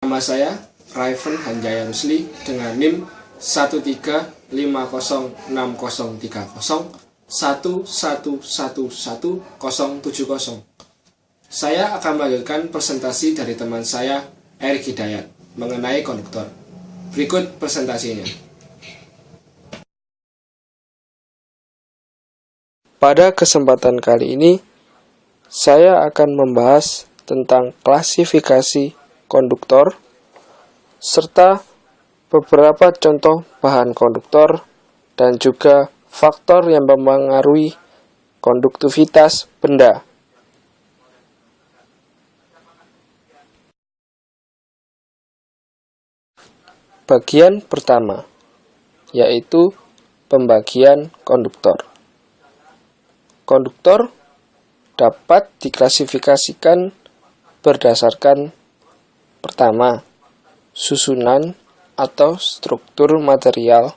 Nama saya Raifen Hanjaya Rusli dengan NIM 135063011111070. Saya akan melanjutkan presentasi dari teman saya Erik Hidayat mengenai konduktor. Berikut presentasinya. Pada kesempatan kali ini, saya akan membahas tentang klasifikasi konduktor, serta beberapa contoh bahan konduktor, dan juga faktor yang mempengaruhi konduktivitas benda. Bagian pertama, yaitu pembagian konduktor. Konduktor dapat diklasifikasikan berdasarkan pertama, susunan atau struktur material.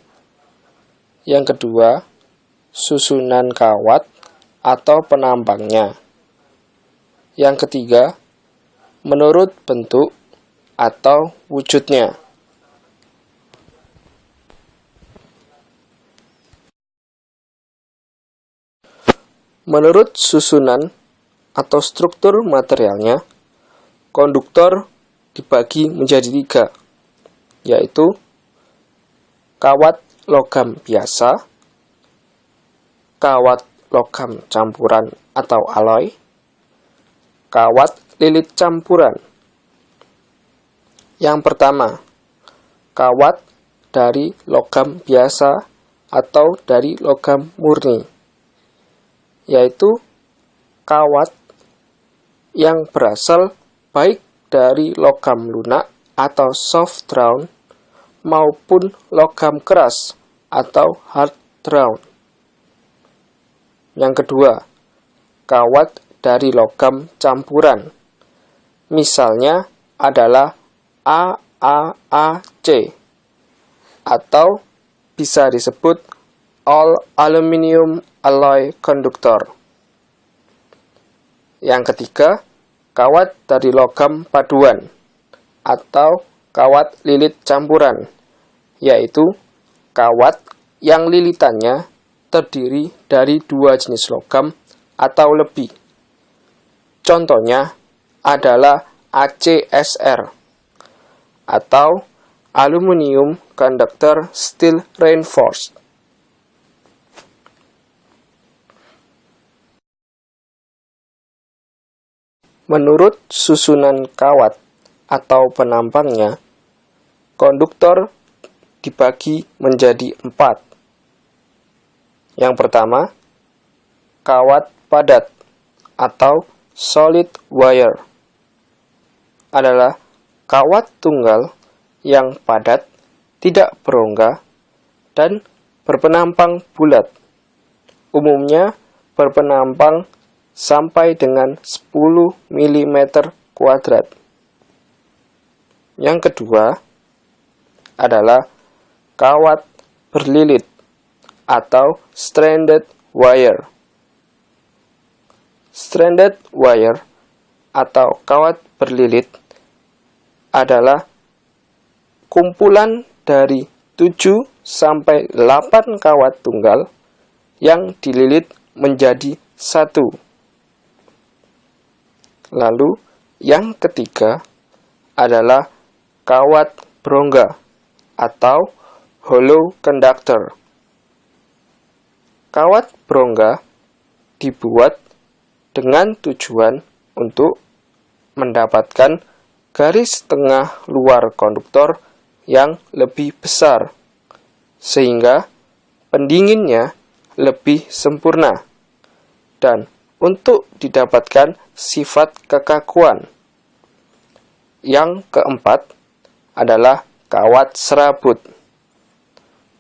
Yang kedua, susunan kawat atau penampangnya. Yang ketiga, menurut bentuk atau wujudnya. Menurut susunan atau struktur materialnya, konduktor dibagi menjadi 3, yaitu kawat logam biasa, kawat logam campuran atau alloy, kawat lilit campuran. Yang pertama, kawat dari logam biasa atau dari logam murni, yaitu kawat yang berasal baik dari logam lunak atau soft drawn maupun logam keras atau hard drawn. Yang kedua, kawat dari logam campuran. Misalnya adalah AAAC atau bisa disebut all aluminium alloy conductor. Yang ketiga, kawat dari logam paduan atau kawat lilit campuran, yaitu kawat yang lilitannya terdiri dari 2 jenis logam atau lebih. Contohnya adalah ACSR atau Aluminium Conductor Steel Reinforced. Menurut susunan kawat atau penampangnya, konduktor dibagi menjadi 4. Yang pertama, kawat padat atau solid wire adalah kawat tunggal yang padat, tidak berongga, dan berpenampang bulat. Umumnya berpenampang sampai dengan 10 mm kuadrat. Yang kedua adalah kawat berlilit atau stranded wire. Stranded wire atau kawat berlilit adalah kumpulan dari 7 sampai 8 kawat tunggal yang dililit menjadi satu. Lalu, yang ketiga adalah kawat berongga atau hollow conductor. Kawat berongga dibuat dengan tujuan untuk mendapatkan garis tengah luar konduktor yang lebih besar, sehingga pendinginnya lebih sempurna, dan untuk didapatkan sifat kekakuan. Yang keempat adalah kawat serabut.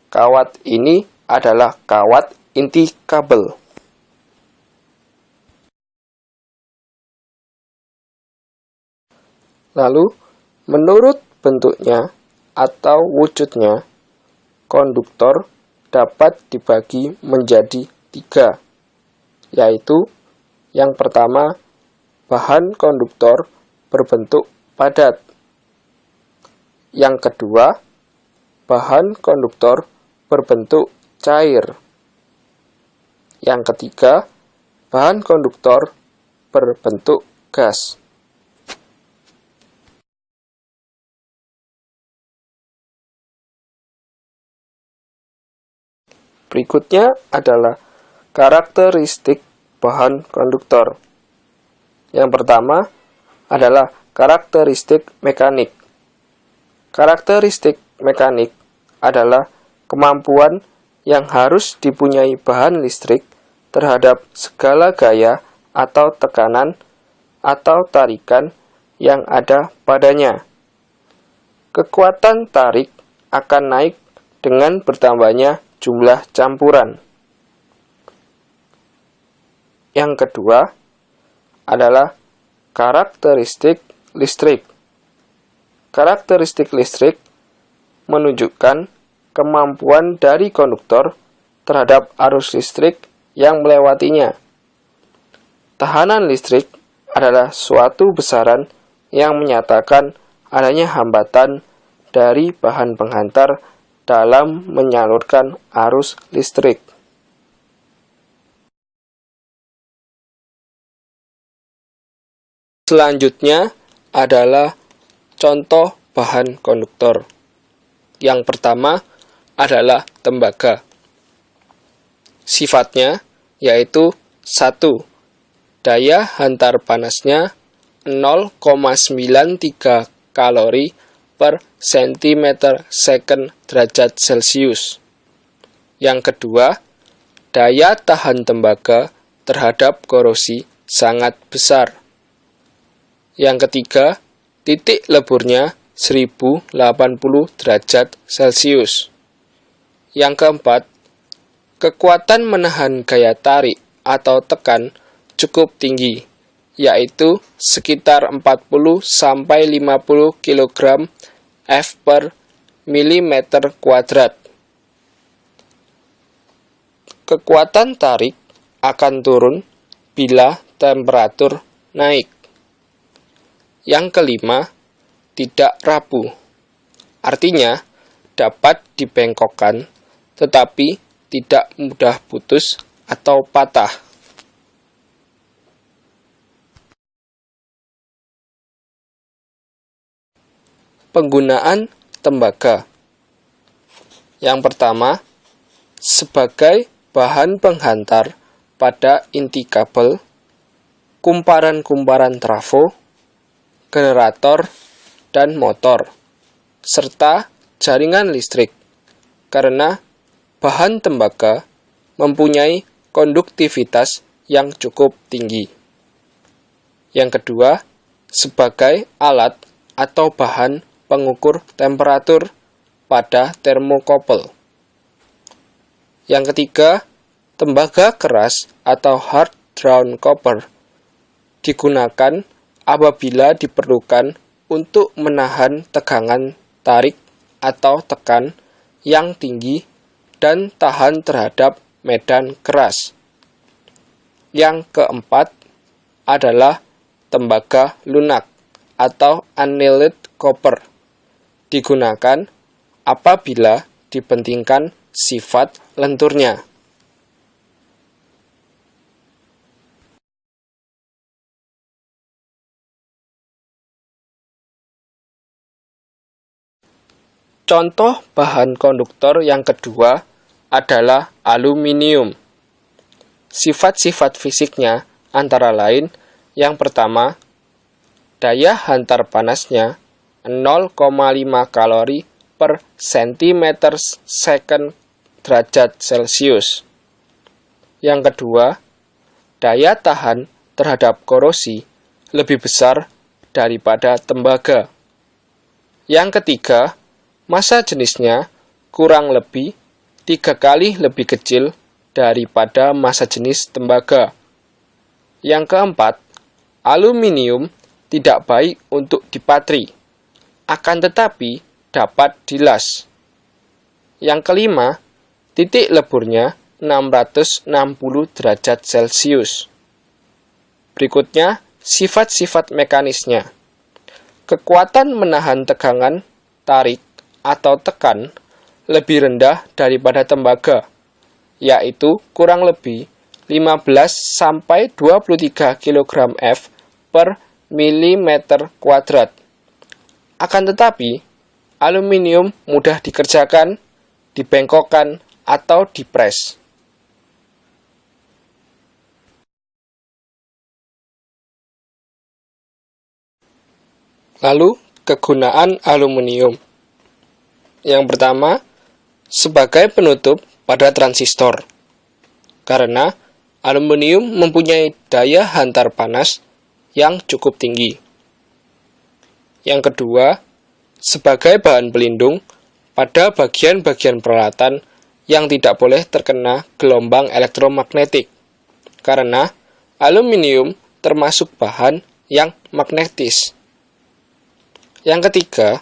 Kawat ini adalah kawat inti kabel. Lalu, menurut bentuknya atau wujudnya, konduktor dapat dibagi menjadi 3, yaitu yang pertama, bahan konduktor berbentuk padat. Yang kedua, bahan konduktor berbentuk cair. Yang ketiga, bahan konduktor berbentuk gas. Berikutnya adalah karakteristik bahan konduktor. Yang pertama adalah karakteristik mekanik. Karakteristik mekanik adalah kemampuan yang harus dipunyai bahan listrik terhadap segala gaya atau tekanan atau tarikan yang ada padanya. Kekuatan tarik akan naik dengan bertambahnya jumlah campuran. Yang kedua adalah karakteristik listrik. Karakteristik listrik menunjukkan kemampuan dari konduktor terhadap arus listrik yang melewatinya. Tahanan listrik adalah suatu besaran yang menyatakan adanya hambatan dari bahan penghantar dalam menyalurkan arus listrik. Selanjutnya adalah contoh bahan konduktor. Yang pertama adalah tembaga. Sifatnya yaitu 1. Daya hantar panasnya 0,93 kalori per cm second derajat Celcius. Yang kedua, daya tahan tembaga terhadap korosi sangat besar. Yang ketiga, titik leburnya 1080 derajat Celcius. Yang keempat, kekuatan menahan gaya tarik atau tekan cukup tinggi, yaitu sekitar 40-50 kg F per milimeter kuadrat. Kekuatan tarik akan turun bila temperatur naik. Yang kelima, tidak rapuh. Artinya, dapat dibengkokkan, tetapi tidak mudah putus atau patah. Penggunaan tembaga. Yang pertama, sebagai bahan penghantar pada inti kabel, kumparan-kumparan trafo, generator, dan motor, serta jaringan listrik, karena bahan tembaga mempunyai konduktivitas yang cukup tinggi. Yang kedua, sebagai alat atau bahan pengukur temperatur pada termokouple. Yang ketiga, tembaga keras atau hard drawn copper digunakan apabila diperlukan untuk menahan tegangan tarik atau tekan yang tinggi dan tahan terhadap medan keras. Yang keempat adalah tembaga lunak atau annealed copper, digunakan apabila dipentingkan sifat lenturnya. Contoh bahan konduktor yang kedua adalah aluminium. Sifat-sifat fisiknya antara lain, yang pertama, daya hantar panasnya 0,5 kalori per cm second derajat Celcius. Yang kedua, daya tahan terhadap korosi lebih besar daripada tembaga. Yang ketiga, massa jenisnya kurang lebih 3 kali lebih kecil daripada massa jenis tembaga. Yang keempat, aluminium tidak baik untuk dipatri, akan tetapi dapat dilas. Yang kelima, titik leburnya 660 derajat Celcius. Berikutnya, sifat-sifat mekanisnya. Kekuatan menahan tegangan tarik, atau tekan lebih rendah daripada tembaga, yaitu kurang lebih 15-23 kg F per milimeter kuadrat. Akan tetapi, aluminium mudah dikerjakan, dibengkokkan, atau dipres. Lalu, kegunaan aluminium. Yang pertama, sebagai penutup pada transistor. Karena aluminium mempunyai daya hantar panas yang cukup tinggi. Yang kedua, sebagai bahan pelindung pada bagian-bagian peralatan yang tidak boleh terkena gelombang elektromagnetik. Karena aluminium termasuk bahan yang magnetis. Yang ketiga,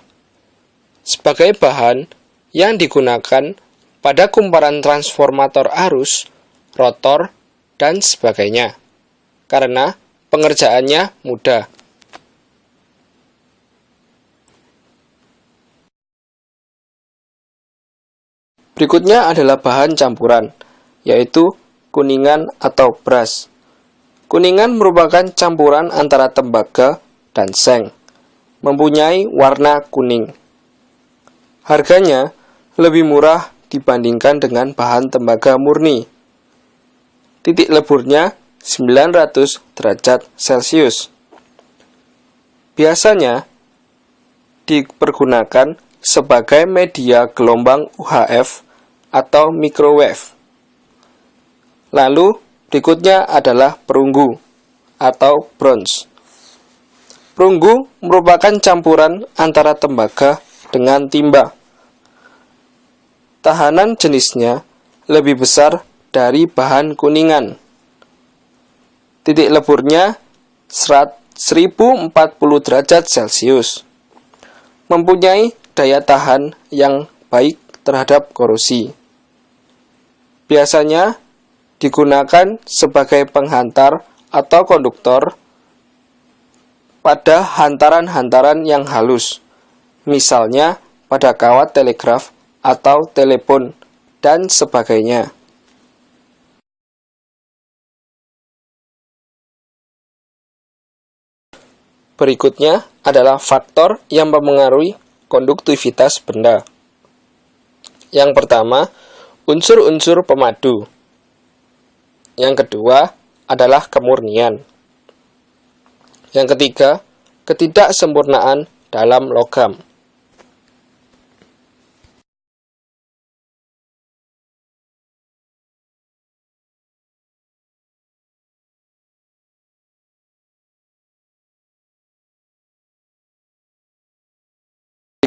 sebagai bahan yang digunakan pada kumparan transformator arus, rotor, dan sebagainya, karena pengerjaannya mudah. Berikutnya adalah bahan campuran, yaitu kuningan atau brass. Kuningan merupakan campuran antara tembaga dan seng, mempunyai warna kuning. Harganya lebih murah dibandingkan dengan bahan tembaga murni. Titik leburnya 900 derajat Celcius. Biasanya dipergunakan sebagai media gelombang UHF atau microwave. Lalu berikutnya adalah perunggu atau bronze. Perunggu merupakan campuran antara tembaga dengan timba. Tahanan jenisnya lebih besar dari bahan kuningan. Titik leburnya 1040 derajat Celcius. Mempunyai daya tahan yang baik terhadap korosi. Biasanya digunakan sebagai penghantar atau konduktor pada hantaran-hantaran yang halus, misalnya pada kawat telegraf atau telepon, dan sebagainya. Berikutnya adalah faktor yang mempengaruhi konduktivitas benda. Yang pertama, unsur-unsur pemadu. Yang kedua adalah kemurnian. Yang ketiga, ketidaksempurnaan dalam logam.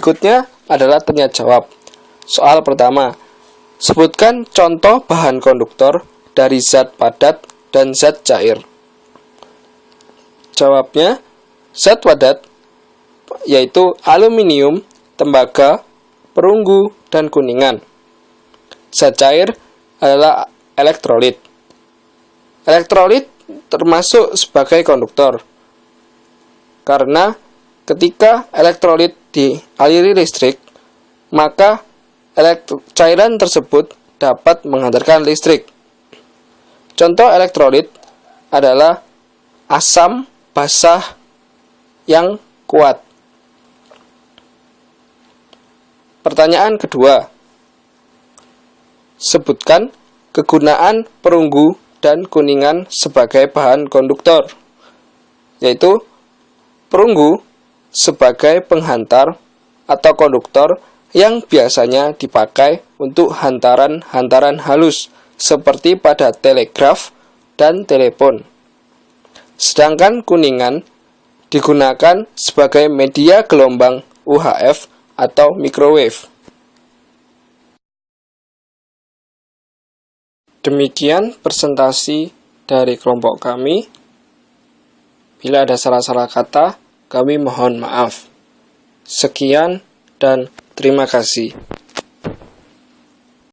Berikutnya adalah tanya jawab. Soal pertama, sebutkan contoh bahan konduktor dari zat padat dan zat cair. Jawabnya, zat padat yaitu aluminium, tembaga, perunggu, dan kuningan. Zat cair adalah elektrolit. Elektrolit termasuk sebagai konduktor, karena ketika elektrolit dialiri listrik, maka cairan tersebut dapat menghantarkan listrik. Contoh elektrolit adalah asam basah yang kuat. Pertanyaan kedua, sebutkan kegunaan perunggu dan kuningan sebagai bahan konduktor, yaitu perunggu sebagai penghantar atau konduktor yang biasanya dipakai untuk hantaran-hantaran halus seperti pada telegraf dan telepon. Sedangkan kuningan digunakan sebagai media gelombang UHF atau microwave. Demikian presentasi dari kelompok kami. Bila ada salah-salah kata, kami mohon maaf. Sekian dan terima kasih.